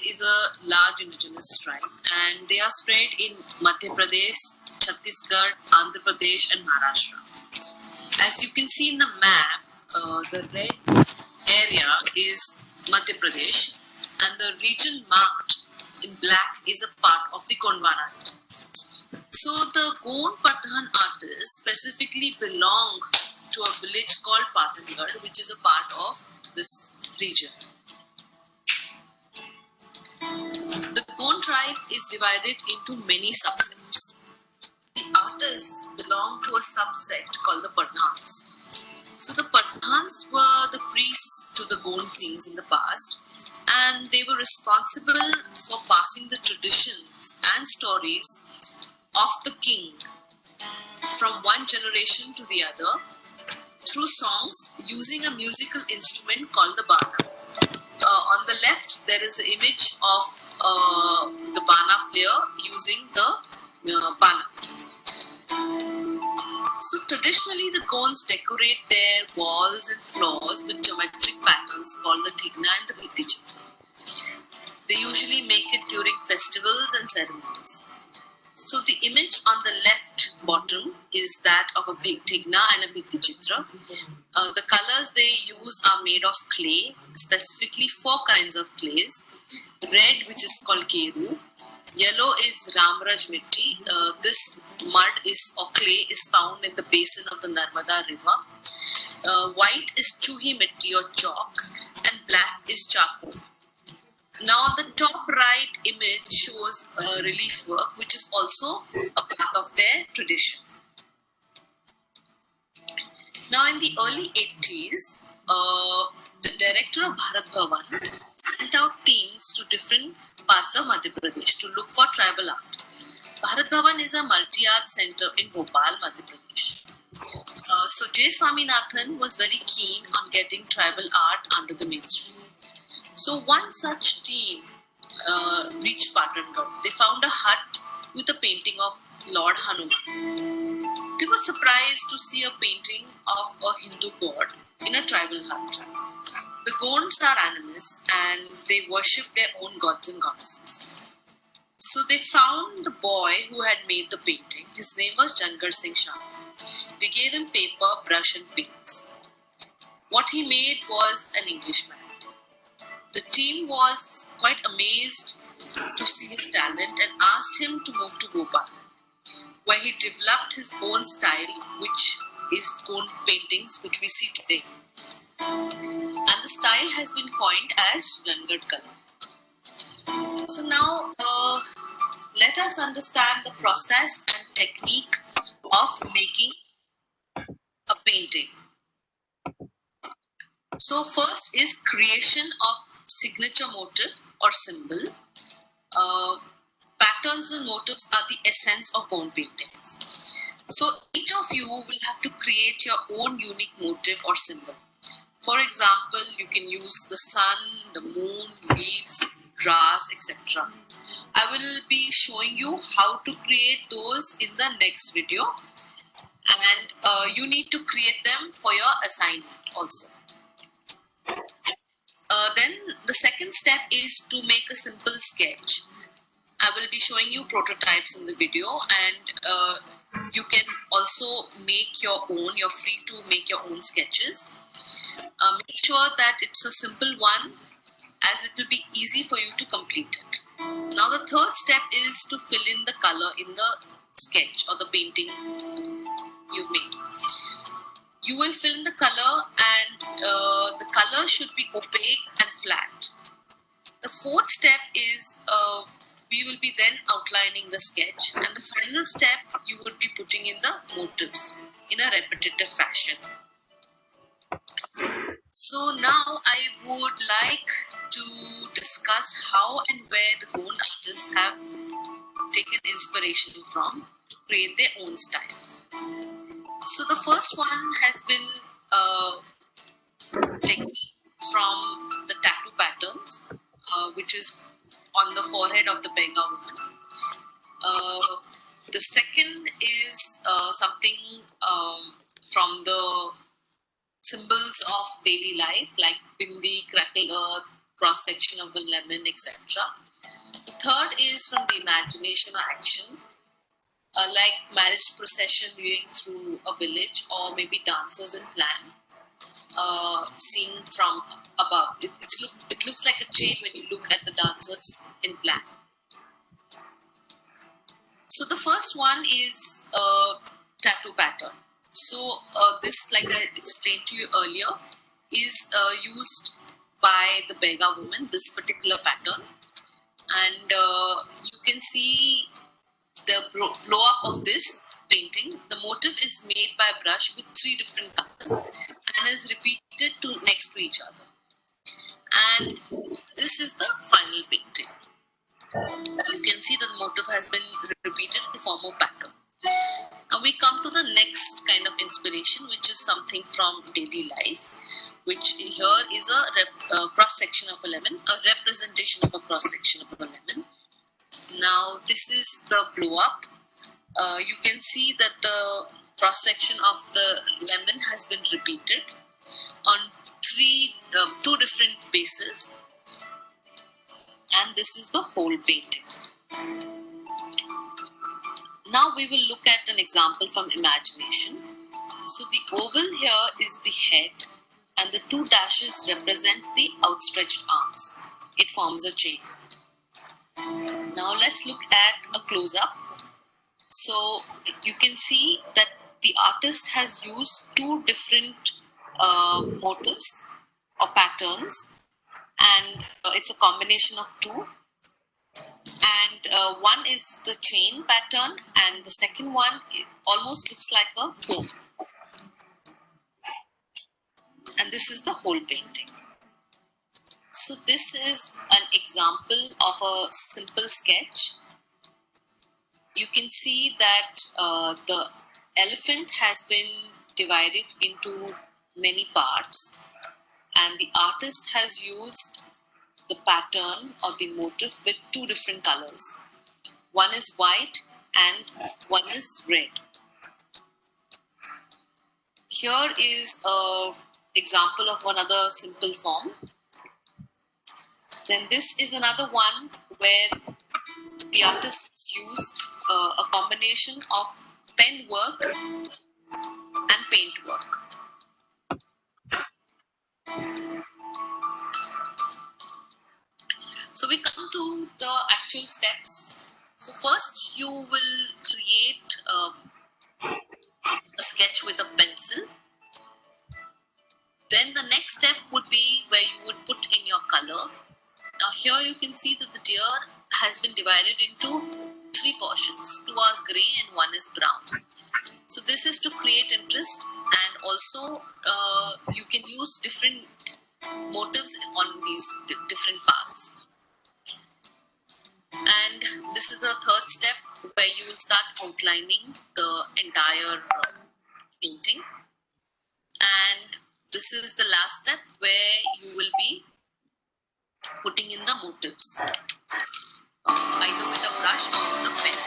is a large indigenous tribe, and they are spread in Madhya Pradesh, Chhattisgarh, Andhra Pradesh, and Maharashtra. As you can see in the map, the red area is Madhya Pradesh, and the region marked in black is a part of the Gondwana region. So the Gond Pathan artists specifically belong to a village called Pathangarh, which is a part of this region. The Gond tribe is divided into many subsets. The artists belong to a subset called the Pradhans. So the Pradhans were the priests to the Gond kings in the past, and they were responsible for passing the traditions and stories of the king from one generation to the other through songs using a musical instrument called the bana. On the left, there is an image of the bana player using the bana. So traditionally, the Gonds decorate their walls and floors with geometric patterns called the Thigna and the Bhitti Chitra. They usually make it during festivals and ceremonies. So the image on the left bottom is that of a big Thigna and a Bhitti Chitra. The colors they use are made of clay, specifically 4 kinds of clays. Red, which is called Keru. Yellow is Ramraj Mitti. This mud or clay is found in the basin of the Narmada river. White is Chuhi Mitti or chalk, and black is charcoal. Now the top right image shows relief work, which is also a part of their tradition. Now in the early 80s, the director of Bharat Bhavan sent out teams to different parts of Madhya Pradesh to look for tribal art. Bharat Bhavan is a multi-art center in Bhopal, Madhya Pradesh. So J. Swaminathan was very keen on getting tribal art under the mainstream. So one such team reached Pathangarh. They found a hut with a painting of Lord Hanuman. They were surprised to see a painting of a Hindu god in a tribal hut. The Gonds are animists and they worship their own gods and goddesses. So they found the boy who had made the painting. His name was Jangar Singh Shah. They gave him paper, brush and paints. What he made was an Englishman. The team was quite amazed to see his talent and asked him to move to Bhopal, where he developed his own style, which is Gond paintings, which we see today. And the style has been coined as Rangad Kala. So now, let us understand the process and technique of making a painting. So first is creation of signature motif or symbol. Patterns and motifs are the essence of Gond paintings. So each of you will have to create your own unique motif or symbol. For example, you can use the sun, the moon, leaves, grass, etc. I will be showing you how to create those in the next video, and you need to create them for your assignment also. Then the second step is to make a simple sketch. I will be showing you prototypes in the video, and you can also make your own. You're free to make your own sketches. Make sure that it's a simple one, as it will be easy for you to complete it. Now the third step is to fill in the color in the sketch or the painting you've made. You will fill in the color, and the color should be opaque and flat. The fourth step is we will be then outlining the sketch, and the final step you would be putting in the motifs in a repetitive fashion. So now I would like to discuss how and where the Gond artists have taken inspiration from to create their own styles. So the first one has been taken from the tattoo patterns, which is on the forehead of the Benga woman. The second is something from the symbols of daily life, like bindi, crackle earth, cross section of a lemon, etc. The third is from the imagination or action, like marriage procession viewing through a village, or maybe dancers in plan, seen from above. It looks like a chain when you look at the dancers in plan. So the first one is tattoo pattern. So this, like I explained to you earlier, is used by the Bega woman, this particular pattern. And you can see the blow up of this painting. The motif is made by brush with 3 different colors and is repeated next to each other. And this is the final painting. You can see the motif has been repeated to form a pattern. Now we come to the next kind of inspiration, which is something from daily life, which here is a cross section of a lemon, a representation of a cross section of a lemon. Now this is the blow up. You can see that the cross section of the lemon has been repeated on 2 different bases, and this is the whole painting. Now we will look at an example from imagination. So the oval here is the head, and the 2 dashes represent the outstretched arms. It forms a chain. Now let's look at a close-up. So you can see that the artist has used 2 different motifs or patterns, and it's a combination of 2. And one is the chain pattern, and the second one almost looks like a comb. And this is the whole painting. So this is an example of a simple sketch. You can see that the elephant has been divided into many parts, and the artist has used the pattern or the motif with 2 different colors. One is white and one is red. Here is an example of another simple form. Then this is another one where the artist has used a combination of pen work and paint work. So we come to the actual steps. So first you will create a sketch with a pencil. Then the next step would be where you would put in your color. Now here you can see that the deer has been divided into 3 portions. 2 are grey and 1 is brown. So this is to create interest, and also you can use different motives on these different parts. And this is the third step where you will start outlining the entire painting. And this is the last step where you will be putting in the motifs, either with a brush or with a pen.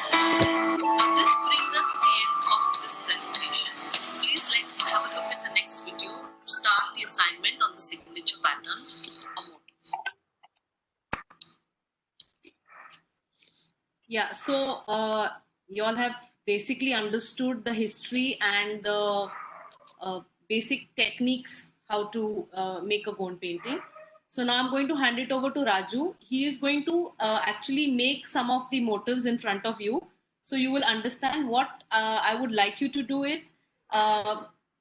Now this brings us to the end of this presentation. Please have a look at the next video to start the assignment on the signature pattern or motif. Yeah, so you all have basically understood the history and the basic techniques how to make a Gond painting. So now I'm going to hand it over to Raju. He is going to actually make some of the motifs in front of you. So you will understand what I would like you to do is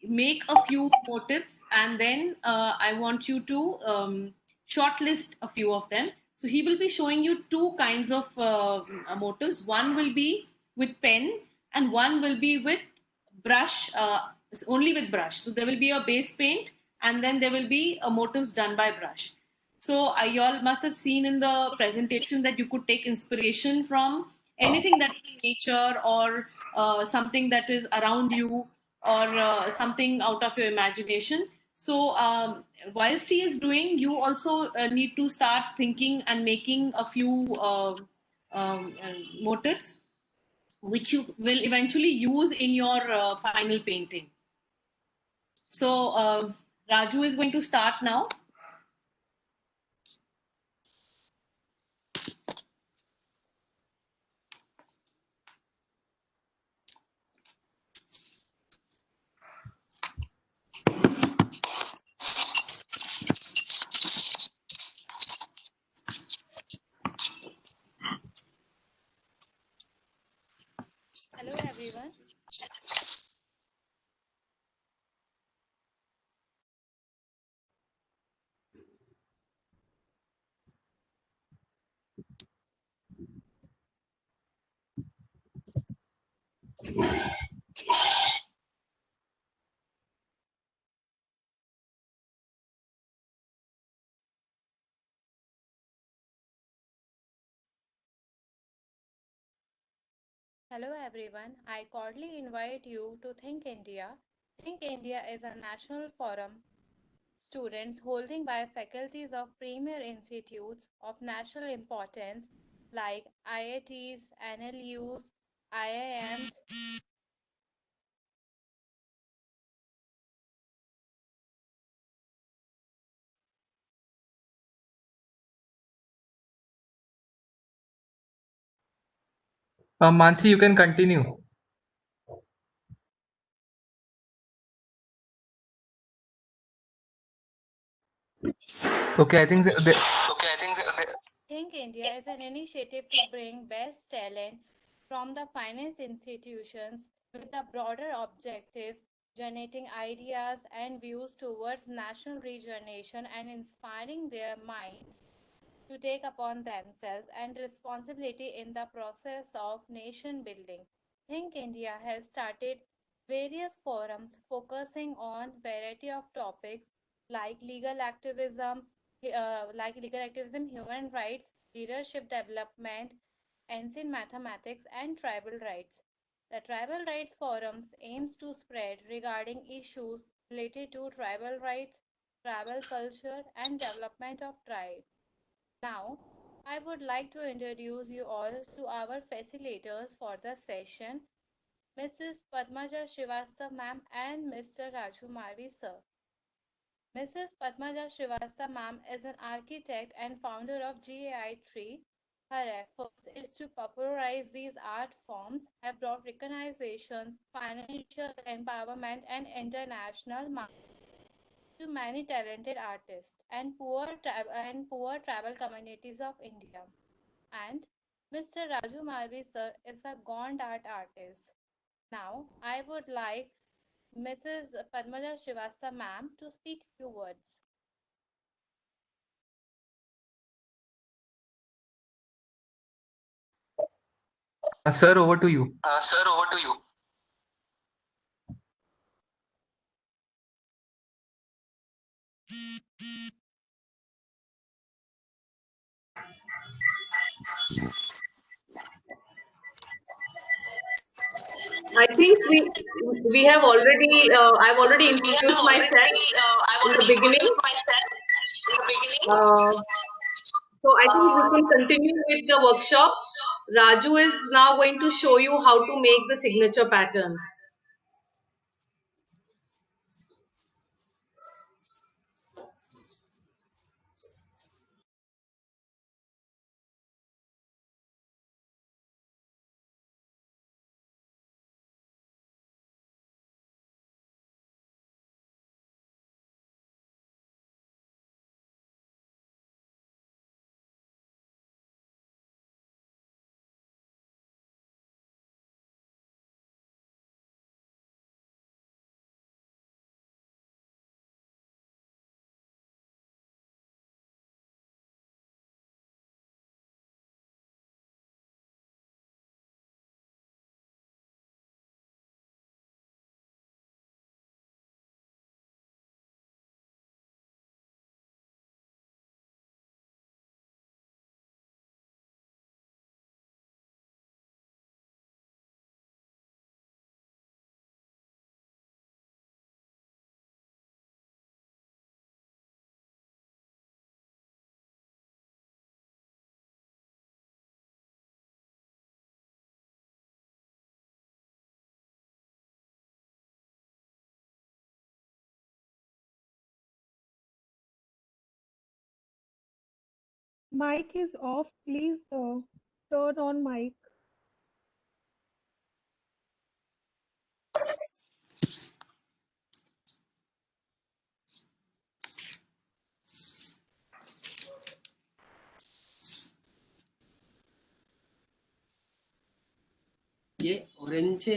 make a few motifs, and then I want you to shortlist a few of them. So he will be showing you 2 kinds of motifs. One will be with pen and one will be with brush, only with brush. So there will be a base paint and then there will be motifs done by brush. So you all must have seen in the presentation that you could take inspiration from anything that is in nature, or something that is around you, or something out of your imagination. So whilst he is doing, you also need to start thinking and making a few motifs which you will eventually use in your final painting. So Raju is going to start now. Hello everyone, I cordially invite you to Think India. Think India is a national forum students holding by faculties of premier institutes of national importance like IITs, NLUs, IIMs, Mansi, you can continue. Okay, I think Think India is an initiative to bring best talent from the finance institutions with the broader objectives generating ideas and views towards national rejuvenation and inspiring their minds to take upon themselves and responsibility in the process of nation building. Think India has started various forums focusing on variety of topics like legal activism, human rights, leadership development, ancient mathematics, and tribal rights. The Tribal Rights Forums aims to spread regarding issues related to tribal rights, tribal culture, and development of tribes. Now, I would like to introduce you all to our facilitators for the session, Mrs. Padmaja Srivastava ma'am and Mr. Raju Marvi sir. Mrs. Padmaja Srivastava ma'am is an architect and founder of GAI Tree. Her efforts is to popularize these art forms, have brought recognitions, financial empowerment, and international market to many talented artists and poor tribal communities of India. And Mr. Raju Marvi sir is a Gond art artist. Now, I would like Mrs. Padmaja Srivastava ma'am to speak few words. sir, over to you. Sir, over to you. I think we have already I've already introduced myself in the beginning. So I think we can continue with the workshop. Raju is now going to show you how to make the signature patterns. Mic is off. Please turn on mic. ये orange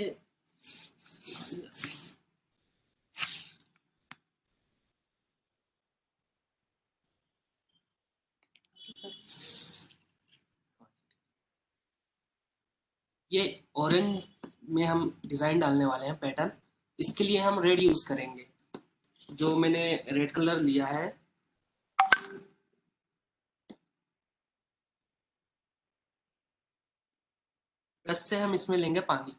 ये orange में हम design डालने वाले हैं, pattern. इसके लिए हम रेड यूज करेंगे। जो मैंने रेड कलर लिया है, ब्रश से हम इसमें लेंगे पानी।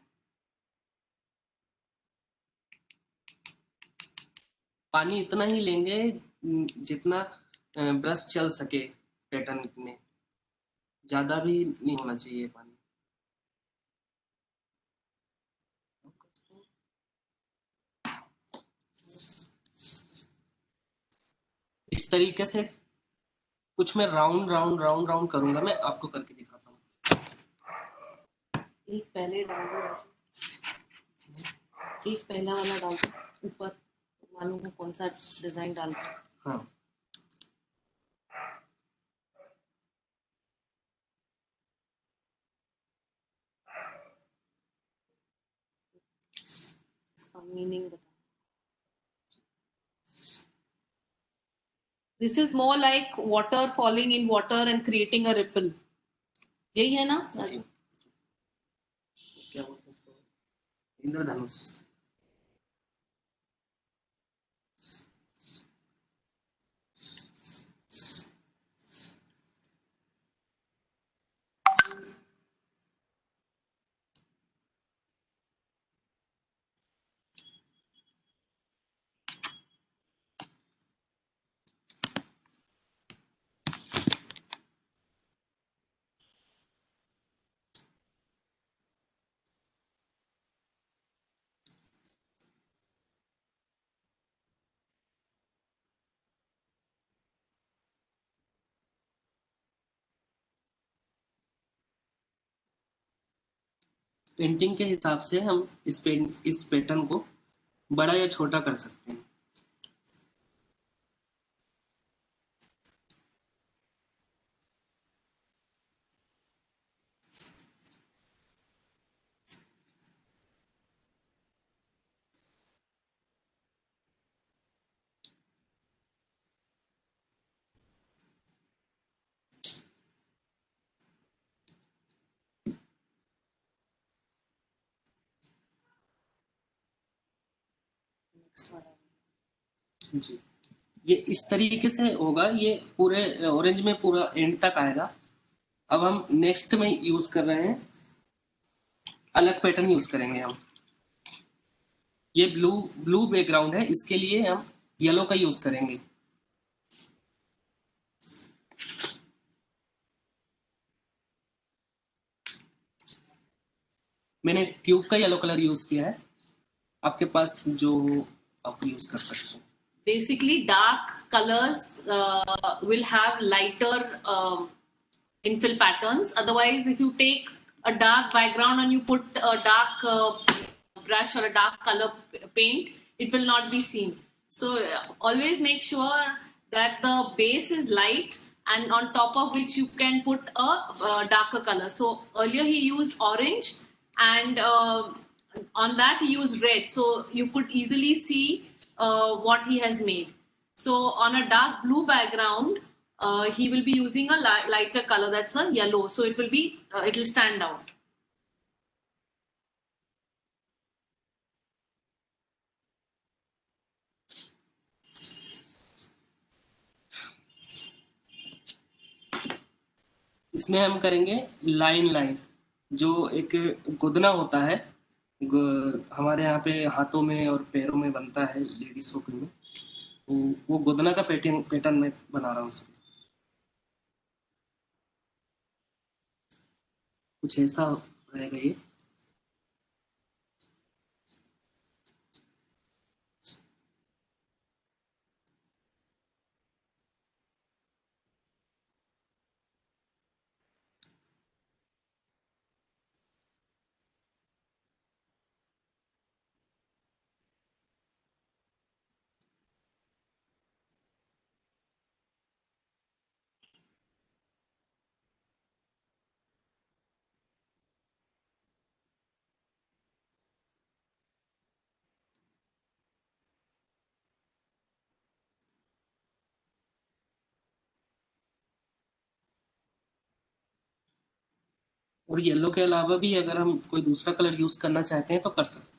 पानी इतना ही लेंगे जितना ब्रश चल सके पैटर्न में, ज्यादा भी नहीं होना चाहिए पानी। इस तरीके से कुछ मैं राउंड राउंड राउंड राउंड करूंगा, मैं आपको करके दिखाता हूँ। एक पहले डाल दो, एक पहला वाला डाल दो ऊपर, मालूम है कौन सा डिजाइन डालना है। हाँ, इसका मीनिंग बता। This is more like water falling in water and creating a ripple. यही है ना? जी। क्या बोलते हैं इसको? इंद्रधनुष। पेंटिंग के हिसाब से हम इस पैटर्न को बड़ा या छोटा कर सकते हैं। जी, ये इस तरीके से होगा। ये पूरे ऑरेंज में पूरा एंड तक आएगा। अब हम नेक्स्ट में यूज कर रहे हैं, अलग पैटर्न यूज करेंगे हम। ये ब्लू ब्लू बैकग्राउंड है, इसके लिए हम येलो का यूज करेंगे। मैंने ट्यूब का येलो कलर यूज किया है, आपके पास जो आप यूज कर सकते हैं। Basically, dark colors will have lighter infill patterns. Otherwise, if you take a dark background and you put a dark brush or a dark color paint, it will not be seen. So always make sure that the base is light and on top of which you can put a darker color. So earlier he used orange and on that he used red. So you could easily see what he has made. So on a dark blue background, he will be using a lighter color, that's a yellow. So it will be, it will stand out. इसमें हम करेंगे line line, जो एक गुदना होता है, हमारे यहाँ पे हाथों में और पैरों में बनता है लेडीजों के में, वो गुदना का पैटर्न पैटर्न में बना रहा हूँ उसमें। कुछ ऐसा रहेगा ये। और येलो के अलावा भी अगर हम कोई दूसरा कलर यूज करना चाहते हैं तो कर सकते हैं।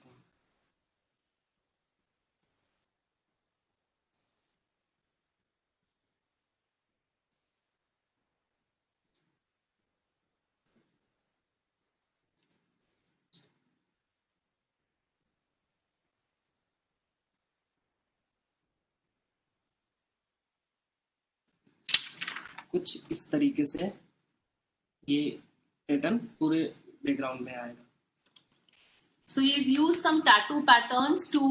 कुछ इस तरीके से ये पैटर्न पूरे बैकग्राउंड में आएगा। So he's used some tattoo patterns to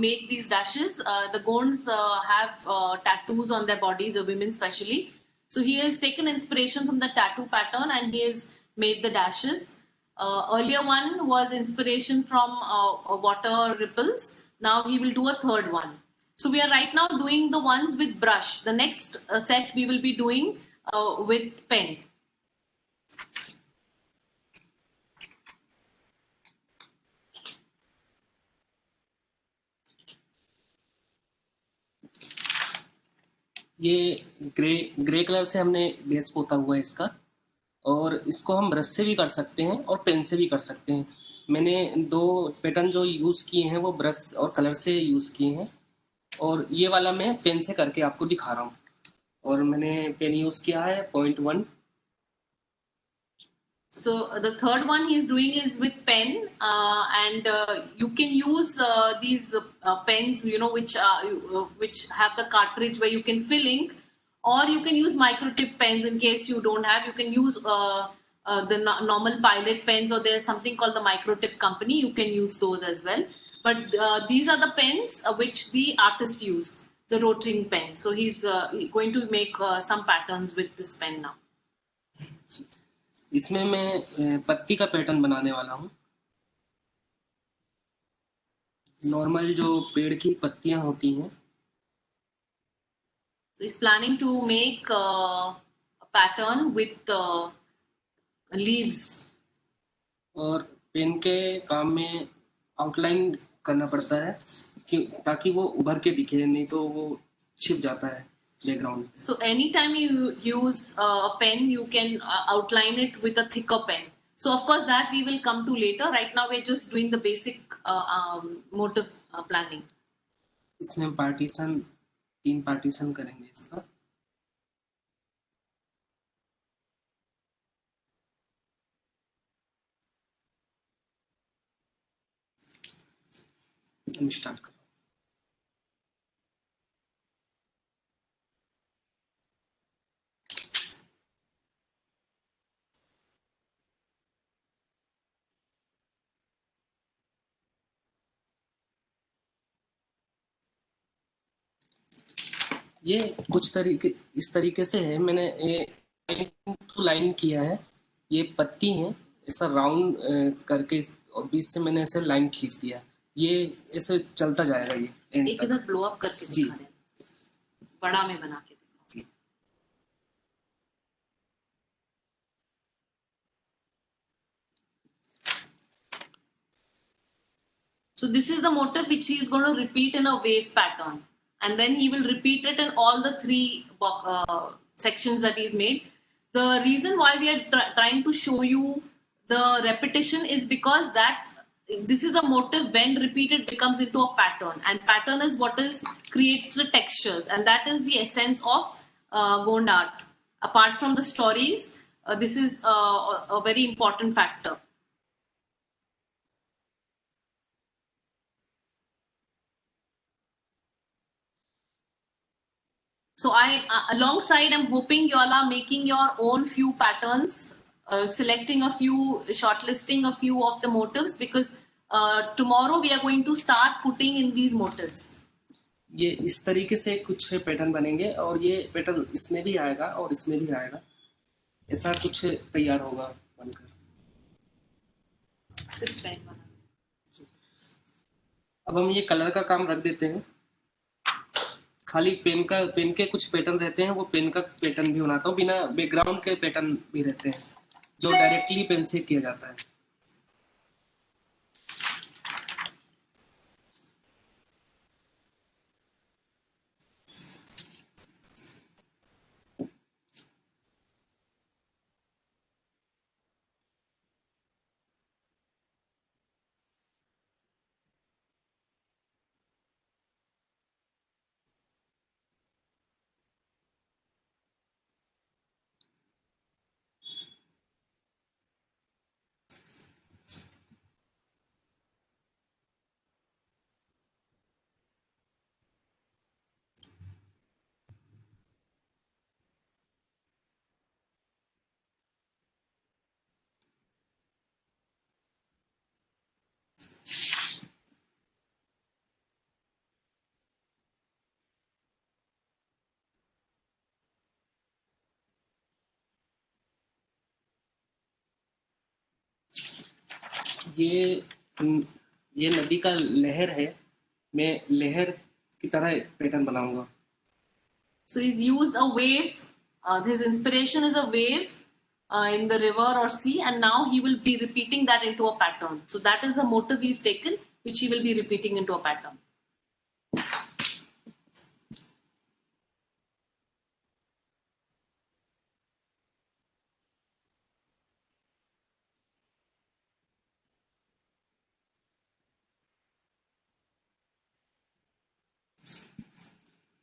make these dashes. The Gonds have tattoos on their bodies, the women especially. So he has taken inspiration from the tattoo pattern and he has made the dashes. Earlier one was inspiration from water ripples. Now he will do a third one. So we are right now doing the ones with brush. The next set we will be doing with pen. ये grey colour से हमने base पोता हुआ है इसका, और इसको हम ब्रश से भी कर सकते हैं और पेन से भी कर सकते हैं। मैंने 2 पैटर्न जो यूज़ किए हैं वो ब्रश और कलर से यूज़ किए हैं, और ये वाला मैं पेन से करके आपको दिखा रहा हूँ। और मैंने पेन यूज़ किया है 0.1। So the third one he's doing is with pen, and you can use these pens, you know, which have the cartridge where you can fill ink, or you can use microtip pens in case you don't have. You can use the normal Pilot pens, or there's something called the Microtip company. You can use those as well. But these are the pens which the artists use, the rotring pen. So he's going to make some patterns with this pen now. इसमें मैं पत्ती का pattern बनाने वाला हूँ। Normal जो पेड़ की पत्तियां होती हैं। So he's planning to make a pattern with leaves. और पेन के काम में आउटलाइन करना पड़ता है कि ताकि वो उभर के दिखे, नहीं तो वो छिप जाता है background. So anytime you use a pen, you can outline it with a thicker pen. So of course that we will come to later. Right now we're just doing the basic motive planning. इसमें हम 3 partition करेंगे इसका। हम start करें। ये कुछ इस तरीके से है। मैंने ये लाइन टू लाइन किया है। ये पत्ती है, ऐसा राउंड करके, और बीच से मैंने ऐसे लाइन खींच दिया। ये ऐसे चलता जाएगा ये एंड एक तक। इधर ब्लो अप करके जी। दिखा देना, बड़ा में बना के दिखा। So this is the motif which he is going to repeat in a wave pattern, and then he will repeat it in all the 3 sections that he's made. The reason why we are trying to show you the repetition is because that this is a motif when repeated becomes into a pattern, and pattern is what creates the textures, and that is the essence of Gond art. Apart from the stories, this is a very important factor. So alongside, I'm hoping you all are making your own few patterns, selecting a few, shortlisting a few of the motifs, because tomorrow we are going to start putting in these motifs. ये इस तरीके से कुछ pattern बनेंगे, और ये pattern इसमें भी आएगा और इसमें भी आएगा। ऐसा कुछ तैयार होगा बनकर। सिर्फ पेन बना। अब हम ये कलर का काम रख देते हैं। खाली पेन के कुछ पैटर्न रहते हैं, वो पेन का पैटर्न भी बनाता हूँ। बिना बैकग्राउंड के पैटर्न भी रहते हैं जो डायरेक्टली पेन से किया जाता है। ये ये नदी का लहर है, मैं लहर की तरह पैटर्न बनाऊंगा। So he's used a wave. His inspiration is a wave in the river or sea, and now he will be repeating that into a pattern. So that is the motive he's taken, which he will be repeating into a pattern.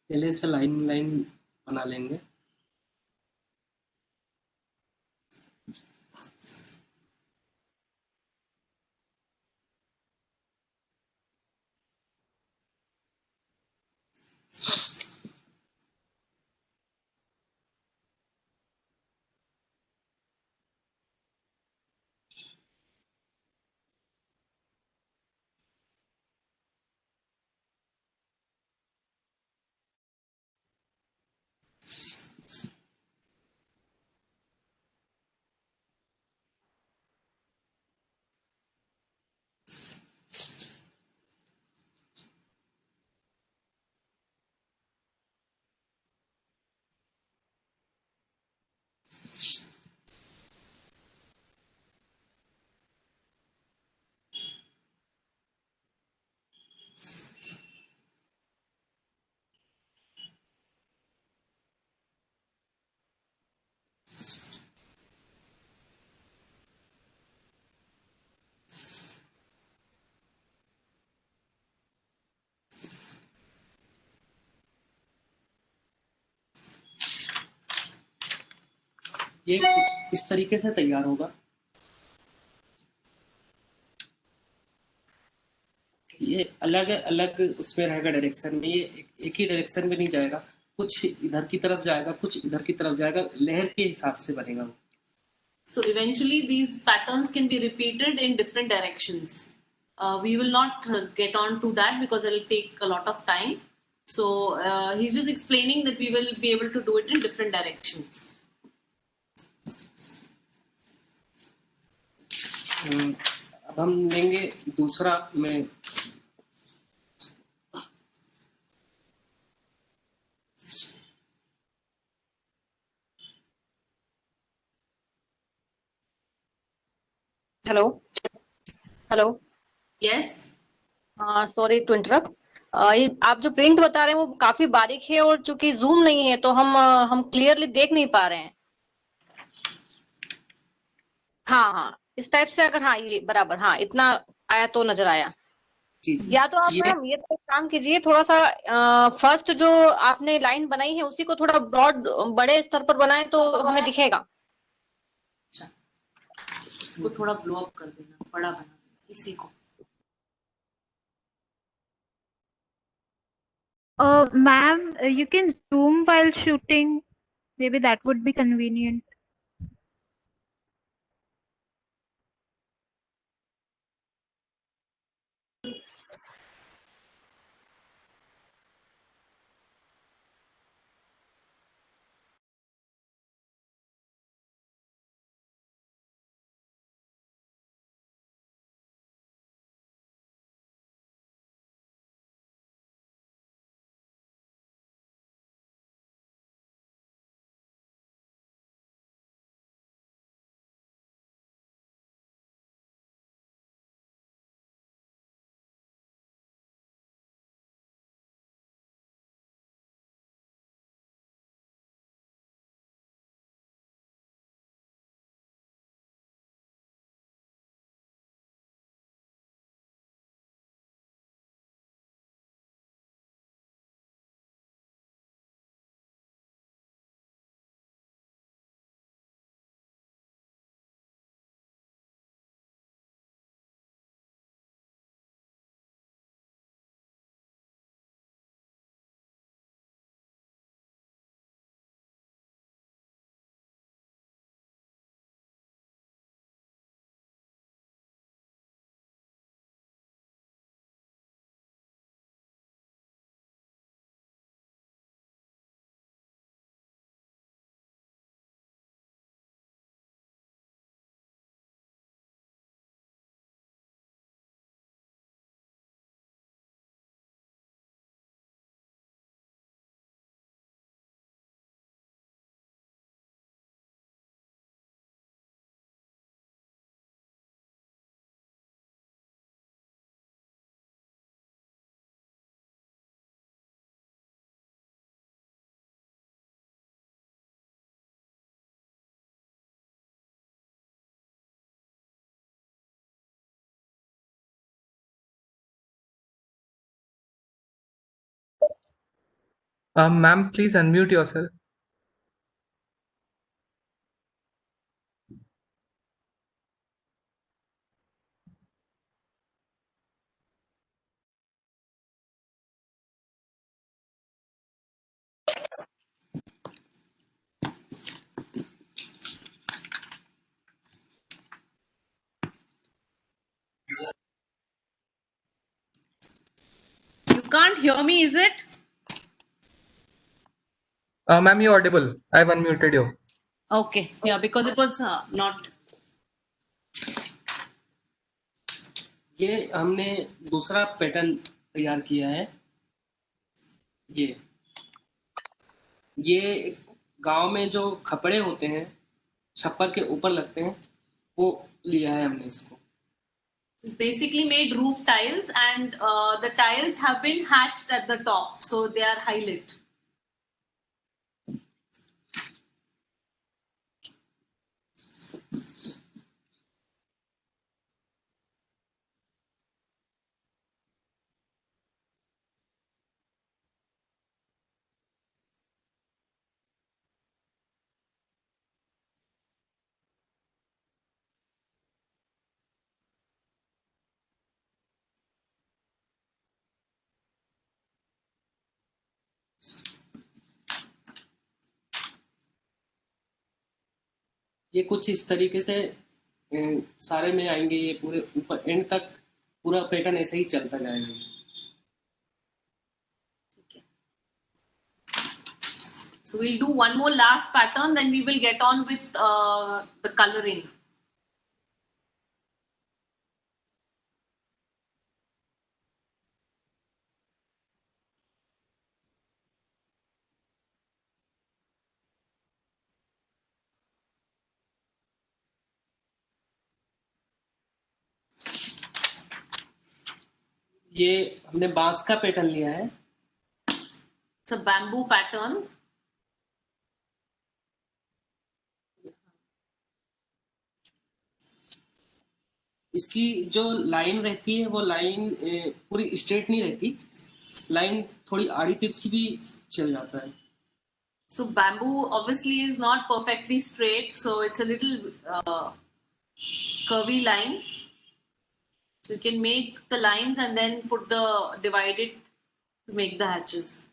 पहले से line line बना लेंगे। ये कुछ इस तरीके से तैयार होगा। ये अलग अलग उसमें रहेगा डायरेक्शन में, ये एक ही डायरेक्शन में नहीं जाएगा, कुछ इधर की तरफ जाएगा, कुछ इधर की तरफ जाएगा, लहर के हिसाब से बनेगा वो। So eventually these patterns can be repeated in different directions. We will not get on to that because it will take a lot of time. So he's just explaining that we will be able to do it in different directions. अब हम लेंगे दूसरा में hello hello. Yes. Sorry to interrupt. ये आप जो print बता रहे हैं वो काफी बारीक है और चूंकि जूम नहीं है तो हम क्लियरली देख नहीं पा रहे हैं। हाँ हाँ, इस टाइप से अगर, हाँ ये बराबर, हाँ इतना आया तो नजर आया। जी या तो आप ये मैम ये तो एक काम कीजिए, थोड़ा सा फर्स्ट जो आपने लाइन बनाई है उसी को थोड़ा ब्रॉड बड़े स्तर पर बनाए तो हमें दिखेगा। इसको थोड़ा ब्लो अप कर देना, बड़ा बना देना इसी को। Ma'am, you can zoom while shooting. Maybe that would be convenient. Ma'am, please unmute yourself. You can't hear me, is it? Ma'am, you're audible. I've unmuted you. Okay. Yeah, because it was not. ये हमने दूसरा pattern तैयार किया है। ये गांव में जो खपड़े होते हैं, छप्पर के ऊपर लगते हैं, वो लिया है हमने इसको। It's basically made roof tiles, and the tiles have been hatched at the top, so they are high lit. ये कुछ इस तरीके से सारे में आएंगे, ये पूरे ऊपर एंड तक पूरा पैटर्न ऐसे ही चलता जाएगा। So we'll do one more last pattern, then we will get on with the coloring. ये हमने बांस का पैटर्न लिया है। It's a bamboo pattern. इसकी जो लाइन रहती है वो लाइन पूरी स्ट्रेट नहीं रहती, लाइन थोड़ी आड़ी तिरछी भी चल जाता है। So bamboo obviously is not perfectly straight, so it's a little curvy line. So you can make the lines and then put the divided to make the hatches.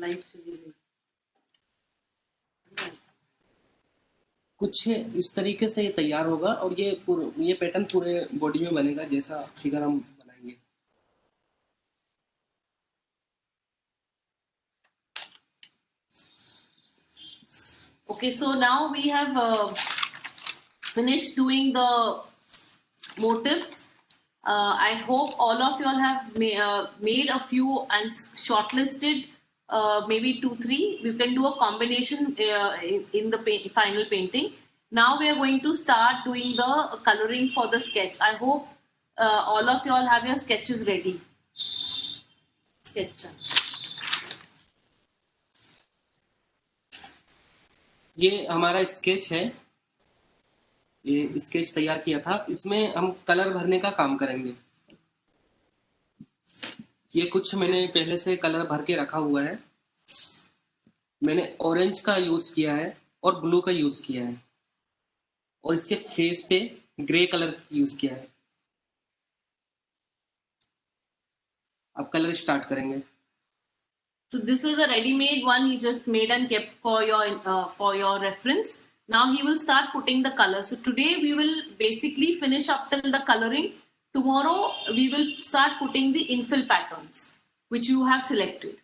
Light चली गई। कुछ इस तरीके से ये तैयार होगा और ये पैटर्न पूरे बॉडी में बनेगा जैसा फिगर हम बनाएंगे। Okay, so now we have finished doing the motifs. I hope all of you all have made a few and shortlisted maybe 2-3. You can do a combination in the final painting. Now we are going to start doing the coloring for the sketch. I hope all of you all have your sketches ready. Sketch. ये हमारा sketch है, ये sketch तैयार किया था, इसमें हम colour भरने का काम करेंगे। ये कुछ मैंने पहले से कलर भर के रखा हुआ है। मैंने ऑरेंज का यूज किया है और ब्लू का यूज किया है और इसके फेस पे ग्रे कलर यूज किया है। अब कलर स्टार्ट करेंगे। So this is a ready-made one he just made and kept for your reference. Now he will start putting the color. So today we will basically finish up till the coloring. Tomorrow we will start putting the infill patterns which you have selected.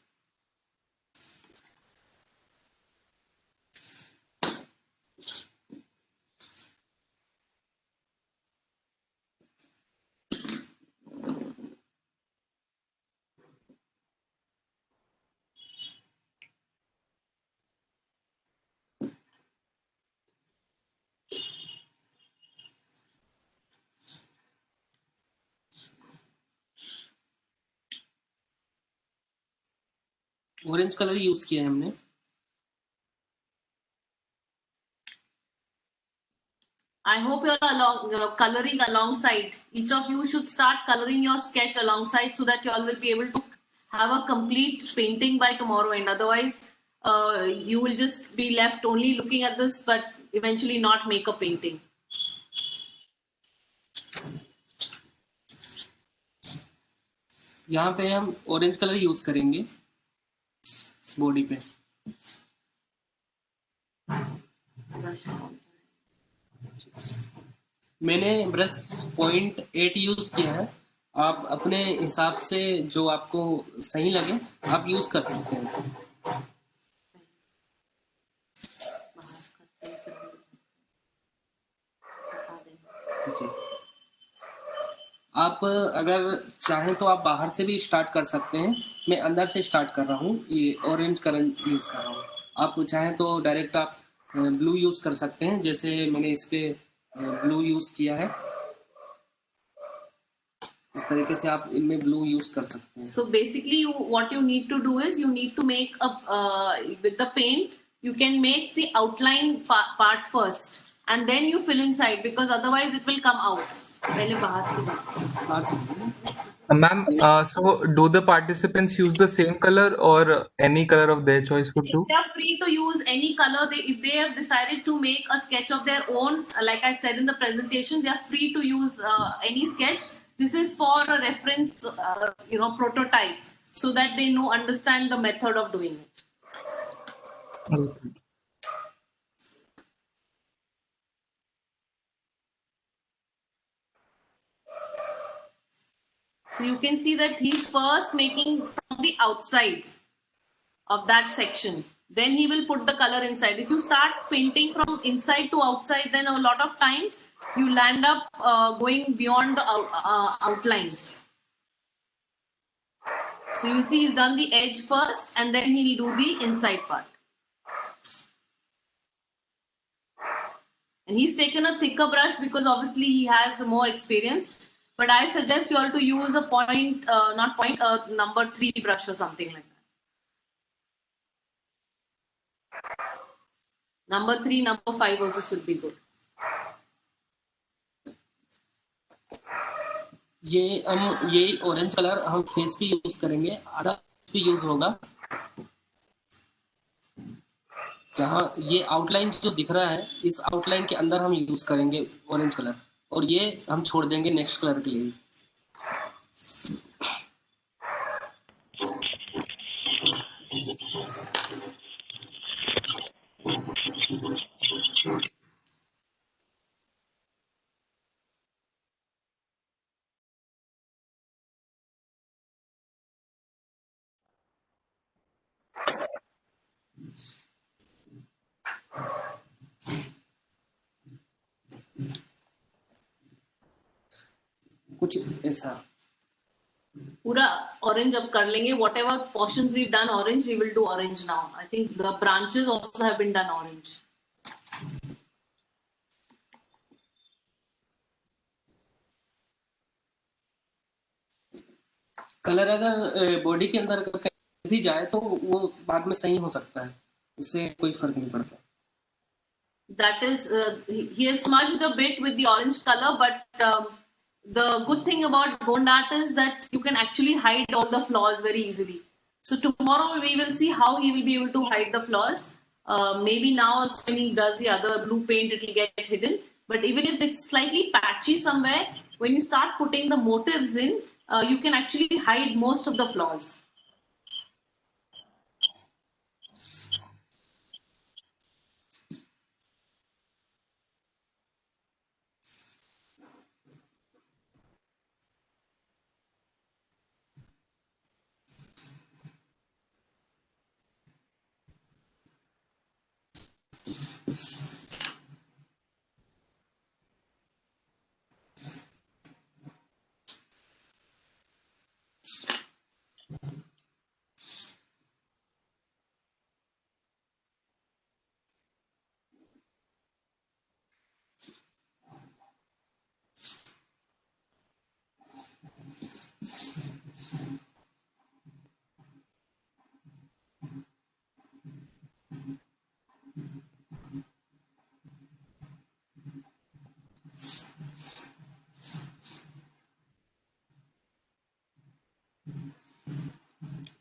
Orange colour use किया है हमने। I hope you're coloring alongside. Each of you should start coloring your sketch alongside so that you all will be able to have a complete painting by tomorrow end. Otherwise, you will just be left only looking at this, but eventually not make a painting. यहाँ पे हम orange colour use करेंगे body पे। मैंने brush 0.8 use किया है। आप अपने हिसाब से जो आपको सही लगे आप यूज कर सकते हैं। जी। आप अगर चाहें तो आप बाहर से भी स्टार्ट कर सकते हैं। मैं अंदर से स्टार्ट कर रहा हूँ, ये ऑरेंज कलर यूज कर रहा हूँ। आप चाहें तो डायरेक्ट आप ब्लू यूज कर सकते हैं, जैसे मैंने इस पे ब्लू यूज किया है। इस तरीके से आप इनमें ब्लू यूज कर सकते हैं। So basically, what you need to do is you need to make a with the paint. You can make the outline part first, and then you fill inside because otherwise it will come out. पहले बाहर से बाहर से Ma'am, so do the participants use the same color or any color of their choice would do? They are free to use any color. If they have decided to make a sketch of their own, like I said in the presentation, they are free to use any sketch. This is for a reference, prototype, so that they understand the method of doing it. Okay. So you can see that he's first making from the outside of that section. Then he will put the color inside. If you start painting from inside to outside, then a lot of times you land up going beyond the outlines. So you see he's done the edge first and then he'll do the inside part. And he's taken a thicker brush because obviously he has more experience. But I suggest you all to use a number 3 brush or something like that. Number 3, number 5 also should be good. ये orange colour हम face पे use करेंगे, आधा face पे use होगा। यहाँ ये outline जो दिख रहा है, इस आउटलाइन के अंदर हम यूज करेंगे ऑरेंज कलर, और ये हम छोड़ देंगे नेक्स्ट कलर के लिए। कुछ ऐसा पूरा orange अब कर लेंगे. Whatever portions we've done orange, we will do orange now. I think the branches also have been done orange. Colour अगर बॉडी के अंदर भी जाए तो वो बाद में सही हो सकता है, उससे कोई फर्क नहीं पड़ता। That is, he has smudged a bit with the orange color, but the good thing about Bond art is that you can actually hide all the flaws very easily. So tomorrow we will see how he will be able to hide the flaws. Maybe now also when he does the other blue paint, it will get hidden. But even if it's slightly patchy somewhere, when you start putting the motifs in, you can actually hide most of the flaws.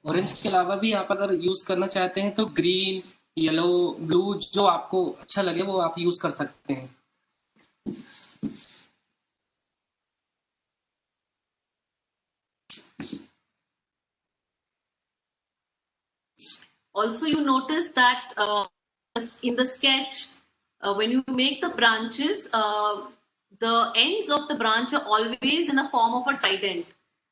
Orange के अलावा भी आप अगर use करना चाहते हैं तो green, yellow, blue, जो आपको अच्छा लगे वो आप यूज कर सकते हैं। Also, you notice that in the sketch, when you make the branches, the ends of the branch are always in a form of a trident.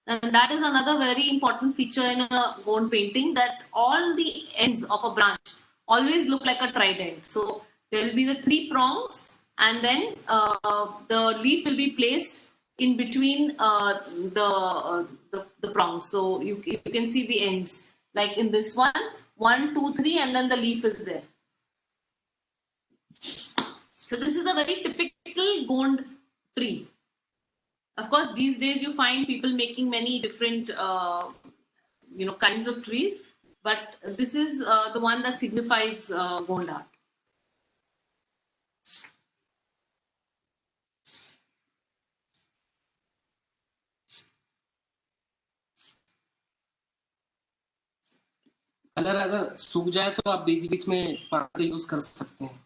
And that is another very important feature in a bone painting, that all the ends of a branch always look like a trident. So there will be the three prongs, and then the leaf will be placed in between the prongs. So you can see the ends. Like in this one, two, three, and then the leaf is there. So this is a very typical Gond tree. Of course, these days you find people making many different, kinds of trees, but this is the one that signifies Gond art. Colour अगर सूख जाए तो आप बीच बीच में पानी का use कर सकते हैं।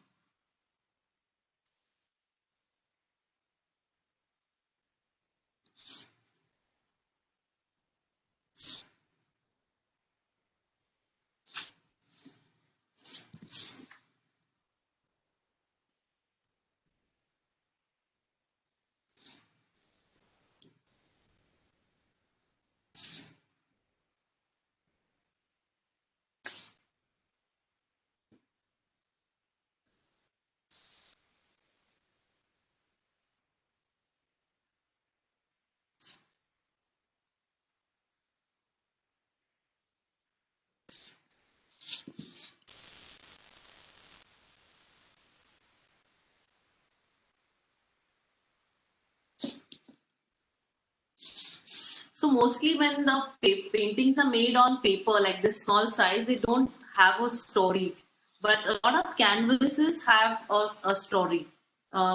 So mostly when the paintings are made on paper like this small size, they don't have a story. But a lot of canvases have a story,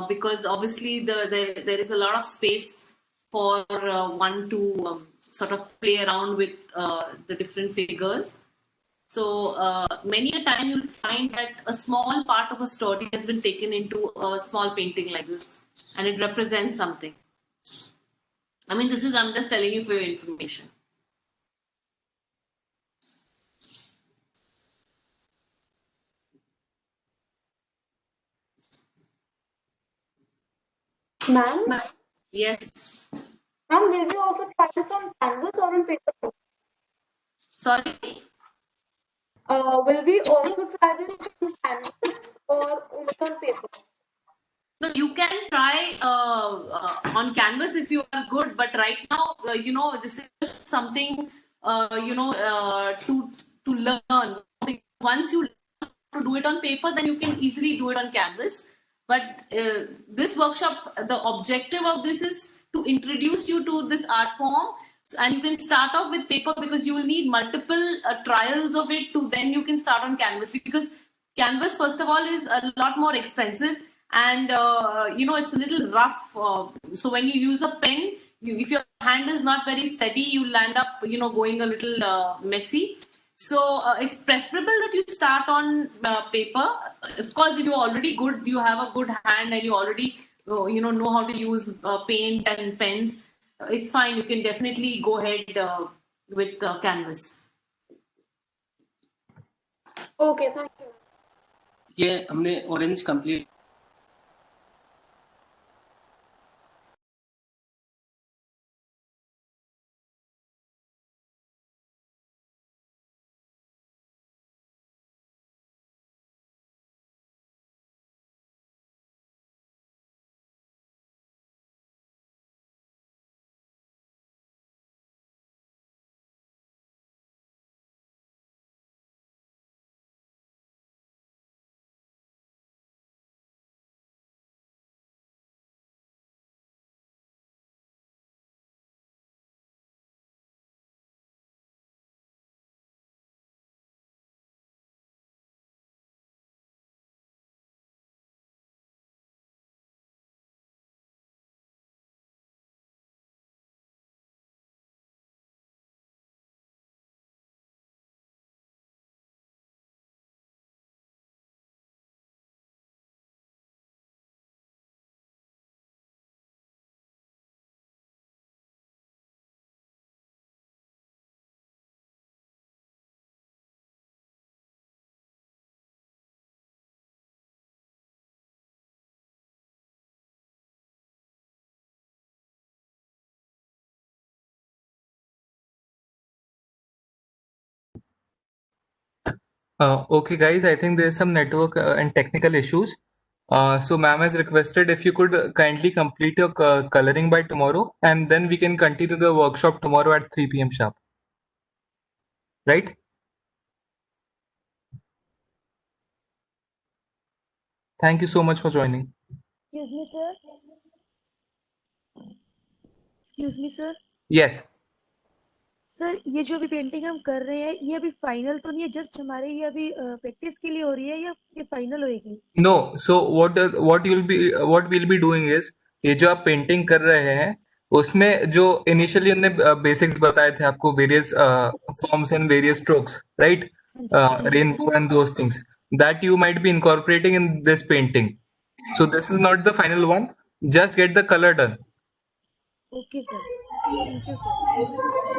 because obviously there is a lot of space for one to sort of play around with the different figures. So many a time you'll find that a small part of a story has been taken into a small painting like this, and it represents something. I mean, I'm just telling you for your information. Ma'am, Yes. ma'am, will we also try this on canvas or on paper? Sorry. Will we also try this on canvas or only on paper? So you can try on canvas if you are good, but right now, this is just something, to learn. Once you learn to do it on paper, then you can easily do it on canvas. But this workshop, the objective of this is to introduce you to this art form. So, and you can start off with paper because you will need multiple trials of it to then you can start on canvas, because canvas first of all is a lot more expensive, and it's a little rough, so when you use a pen, if your hand is not very steady, you land up going a little messy. So it's preferable that you start on paper. Of course, if you're already good, you have a good hand and you already know how to use paint and pens, it's fine, you can definitely go ahead with canvas. Okay, thank you. ये हमने orange complete Okay, guys, I think there's some network and technical issues. So, ma'am has requested if you could kindly complete your coloring by tomorrow, and then we can continue the workshop tomorrow at 3 p.m. sharp. Right? Thank you so much for joining. Excuse me, sir. Excuse me, sir. Yes. Sir ये जो अभी painting हम कर रहे हैं ये अभी final तो नहीं है, जस्ट हमारे ये अभी प्रैक्टिस के लिए हो रही है या ये फाइनल होएगी? No. So what we'll be doing is, ये जो आप पेंटिंग कर रहे हैं उसमें जो इनिशियली हमने बेसिक्स बताए थे आपको, various forms and various strokes, right, rainbow and those things, that you might be incorporating in this painting. So this is not the final one. Just get the color done. Okay, sir. Thank you, sir.